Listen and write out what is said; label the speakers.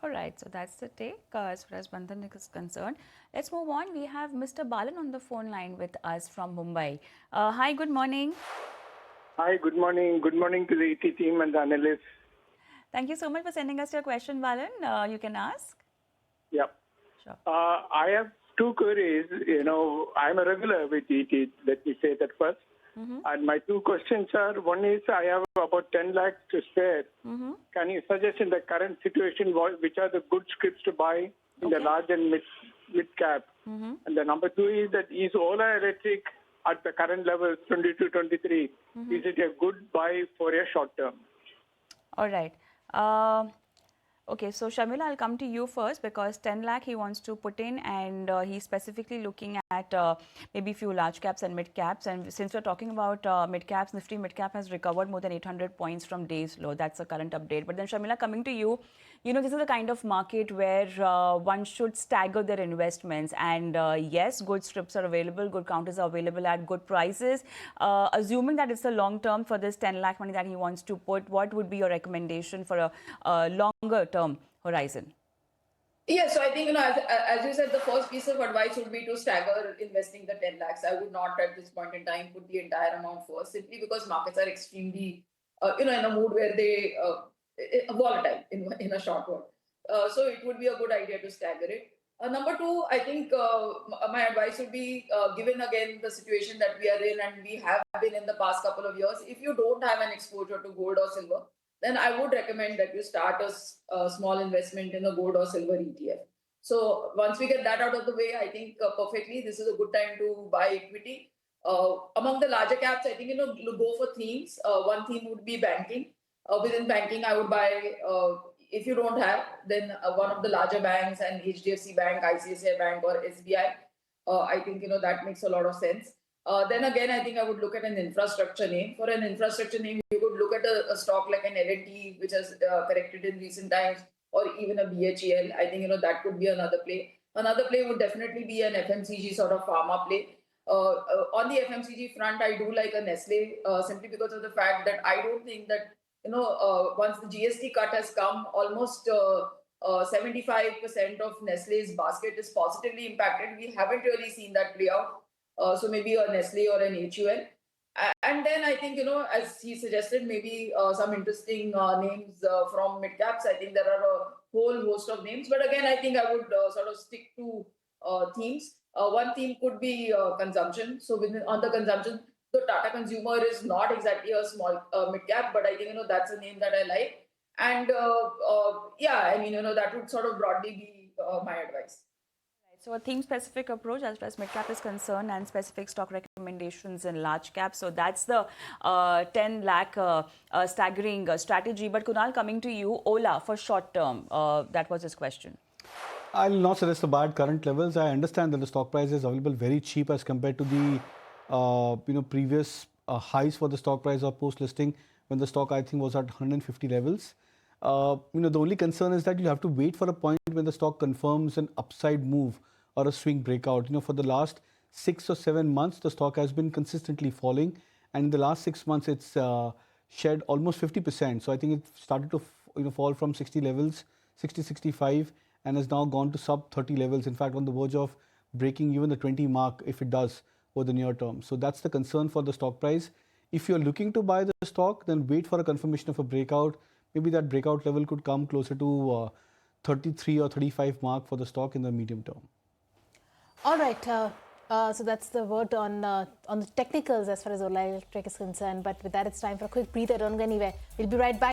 Speaker 1: All right, so that's the take as far as Bandhan is concerned. Let's move on. We have Mr. Balan on the phone line with us from Mumbai. Hi, good morning.
Speaker 2: Hi, good morning. Good morning to the ET team and the analysts.
Speaker 1: Thank you so much for sending us your question, Balan. You can ask.
Speaker 2: Yeah.
Speaker 1: Sure.
Speaker 2: I have two queries. I'm a regular with ET. Let me say that first. And my two questions are, one is I have about 10 lakhs to spare. Can you suggest in the current situation which are the good scripts to buy in the large and mid cap? And the number two is that is Ola Electric at the current level 22, 23, is it a good buy for a short term?
Speaker 1: All right. Okay, so Shamila, I'll come to you first because 10 lakh he wants to put in, and he's specifically looking at maybe few large caps and mid caps. And since we're talking about mid caps, Nifty mid cap has recovered more than 800 points from day's low. That's the current update. But then Shamila, coming to you, this is the kind of market where one should stagger their investments. And yes, good strips are available, good counters are available at good prices. Assuming that it's a long term for this 10 lakh money that he wants to put, what would be your recommendation for a longer term horizon?
Speaker 3: Yeah, so I think, as you said, the first piece of advice would be to stagger investing the 10 lakhs. I would not at this point in time put the entire amount first, simply because markets are extremely, in a mood where they volatile in a short word. So it would be a good idea to stagger it. Number two, I think my advice would be, given again the situation that we are in and we have been in the past couple of years, if you don't have an exposure to gold or silver, then I would recommend that you start a small investment in a gold or silver ETF. So once we get that out of the way, I think perfectly this is a good time to buy equity. Among the larger caps, I think, go for themes. One theme would be banking. Within banking, I would buy, if you don't have, then one of the larger banks, and HDFC Bank, ICICI Bank or SBI. I think, that makes a lot of sense. Then again, I think I would look at an infrastructure name. For an infrastructure name, you could look at a stock like an L&T, which has corrected in recent times, or even a BHEL. I think, that could be another play. Another play would definitely be an FMCG sort of pharma play. On the FMCG front, I do like a Nestlé, simply because of the fact that I don't think that, once the GST cut has come, almost 75% of Nestlé's basket is positively impacted. We haven't really seen that play out. So maybe a Nestle or an HUL. And then I think, as he suggested, maybe some interesting names from mid caps. I think there are a whole host of names. But again, I think I would sort of stick to themes. One theme could be consumption. So on the consumption, the Tata Consumer is not exactly a small mid cap, but I think, that's a name that I like. And yeah, I mean, that would sort of broadly be my advice.
Speaker 1: So a theme-specific approach as far as mid-cap is concerned, and specific stock recommendations in large cap. So that's the 10 lakh staggering strategy. But Kunal, coming to you, Ola for short term, that was his question.
Speaker 4: I'll not suggest to buy at current levels. I understand that the stock price is available very cheap as compared to the previous highs for the stock price or post-listing, when the stock, I think, was at 150 levels. The only concern is that you have to wait for a point when the stock confirms an upside move or a swing breakout. For the last 6 or 7 months, the stock has been consistently falling, and in the last 6 months, it's shed almost 50%. So I think it started to fall from 60 levels, 60, 65, and has now gone to sub 30 levels. In fact, on the verge of breaking even the 20 mark if it does over the near term. So that's the concern for the stock price. If you're looking to buy the stock, then wait for a confirmation of a breakout. Maybe that breakout level could come closer to 33 or 35 mark for the stock in the medium term.
Speaker 5: All right. So that's the word on the technicals as far as Ola Electric is concerned. But with that, it's time for a quick breather. Don't go anywhere. We'll be right back.